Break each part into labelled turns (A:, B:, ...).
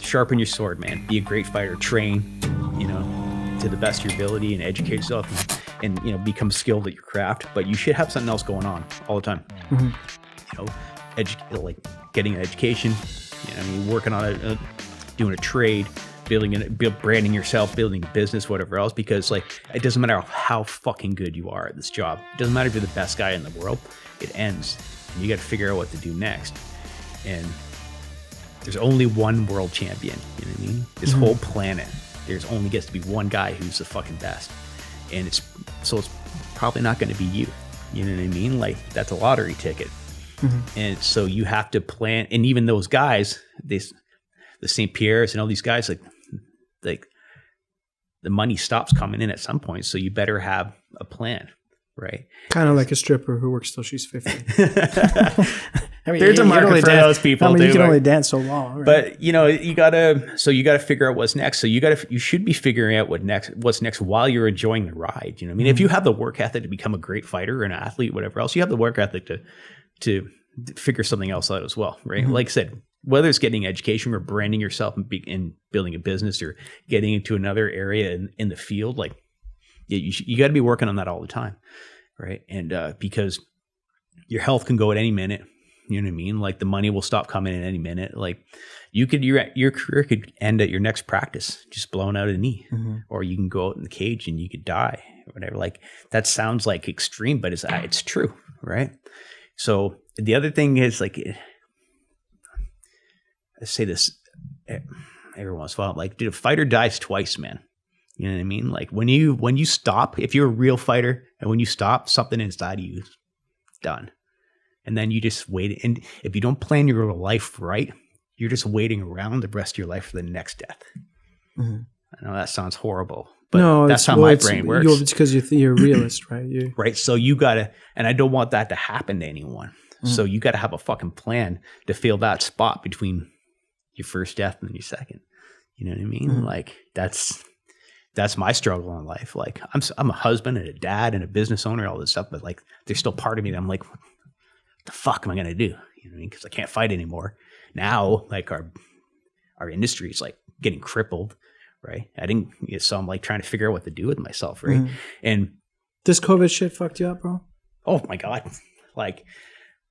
A: sharpen your sword, man. Be a great fighter. Train, to the best of your ability, and educate yourself, and become skilled at your craft. But you should have something else going on all the time. Like getting an education, working on doing a trade, branding yourself, building a business, whatever else. Because like it doesn't matter how fucking good you are at this job. It doesn't matter if you're the best guy in the world. It ends, and you got to figure out what to do next. And there's only one world champion. You know what I mean? This whole planet. There's only gets to be one guy who's the fucking best, and it's probably not going to be you. You know what I mean? Like that's a lottery ticket, and so you have to plan. And even those guys, the St. Pierre's and all these guys, like the money stops coming in at some point. So you better have a plan, right?
B: Kind of like a stripper who works till she's 50. I mean,
A: there's a market for those people.
B: You can only dance so long, right?
A: But you gotta figure out what's next. So you should be figuring out what's next while you're enjoying the ride. You know what I mean? If you have the work ethic to become a great fighter, an athlete, whatever else, you have the work ethic to figure something else out as well, right? Like I said, whether it's getting education or branding yourself and building a business or getting into another area in the field, like you got to be working on that all the time, right? And because your health can go at any minute. You know what I mean? Like the money will stop coming in any minute. Like your career could end at your next practice, just blowing out a knee, or you can go out in the cage and you could die or whatever. Like that sounds like extreme, but it's true, right? So the other thing is like, I say this every once in a while, like dude, a fighter dies twice, man. You know what I mean? Like when you stop, if you're a real fighter and when you stop, something inside of you is done. And then you just wait. And if you don't plan your life right, you're just waiting around the rest of your life for the next death. I know that sounds horrible, but that's how my brain works.
B: It's because you're a realist, right?
A: Right. So you got to, and I don't want that to happen to anyone. So you got to have a fucking plan to fill that spot between your first death and your second. You know what I mean? Like that's my struggle in life. Like I'm a husband and a dad and a business owner, all this stuff, but like there's still part of me that I'm like, the fuck am I going to do? You know what I mean? Because I can't fight anymore. Now, like our industry is like getting crippled, right? So I'm like trying to figure out what to do with myself, right? And
B: this COVID shit fucked you up, bro?
A: Oh my God. Like,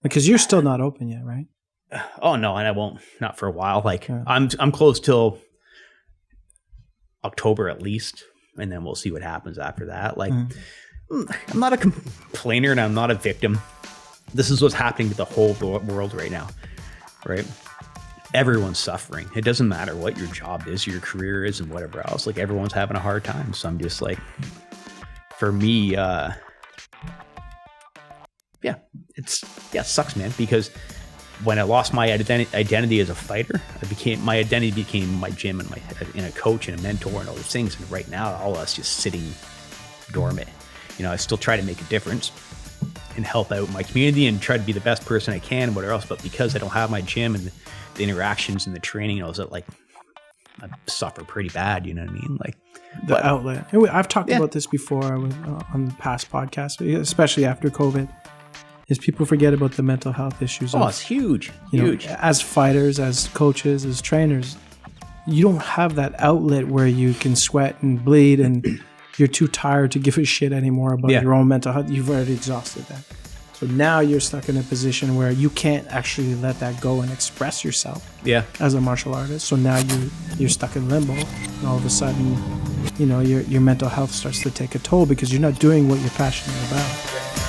B: because you're still not open yet, right?
A: Oh no, and I won't, not for a while. Like I'm close till October at least. And then we'll see what happens after that. Like I'm not a complainer and I'm not a victim. This is what's happening to the whole world right now, right? Everyone's suffering. It doesn't matter what your job is, your career is, and whatever else. Like everyone's having a hard time. So I'm just like, for me, it sucks, man. Because when I lost my identity as a fighter, my identity became my gym and a coach and a mentor and all these things. And right now, all of us just sitting dormant. I still try to make a difference and help out my community and try to be the best person I can and whatever else. But because I don't have my gym and the interactions and the training, I suffer pretty bad. You know what I mean? Like
B: the outlet. I've talked about this before on past podcasts, especially after COVID, is people forget about the mental health issues.
A: It's huge. Huge.
B: As fighters, as coaches, as trainers, you don't have that outlet where you can sweat and bleed and you're too tired to give a shit anymore about your own mental health. You've already exhausted that. So now you're stuck in a position where you can't actually let that go and express yourself as a martial artist. So now you're stuck in limbo, and all of a sudden, your mental health starts to take a toll because you're not doing what you're passionate about.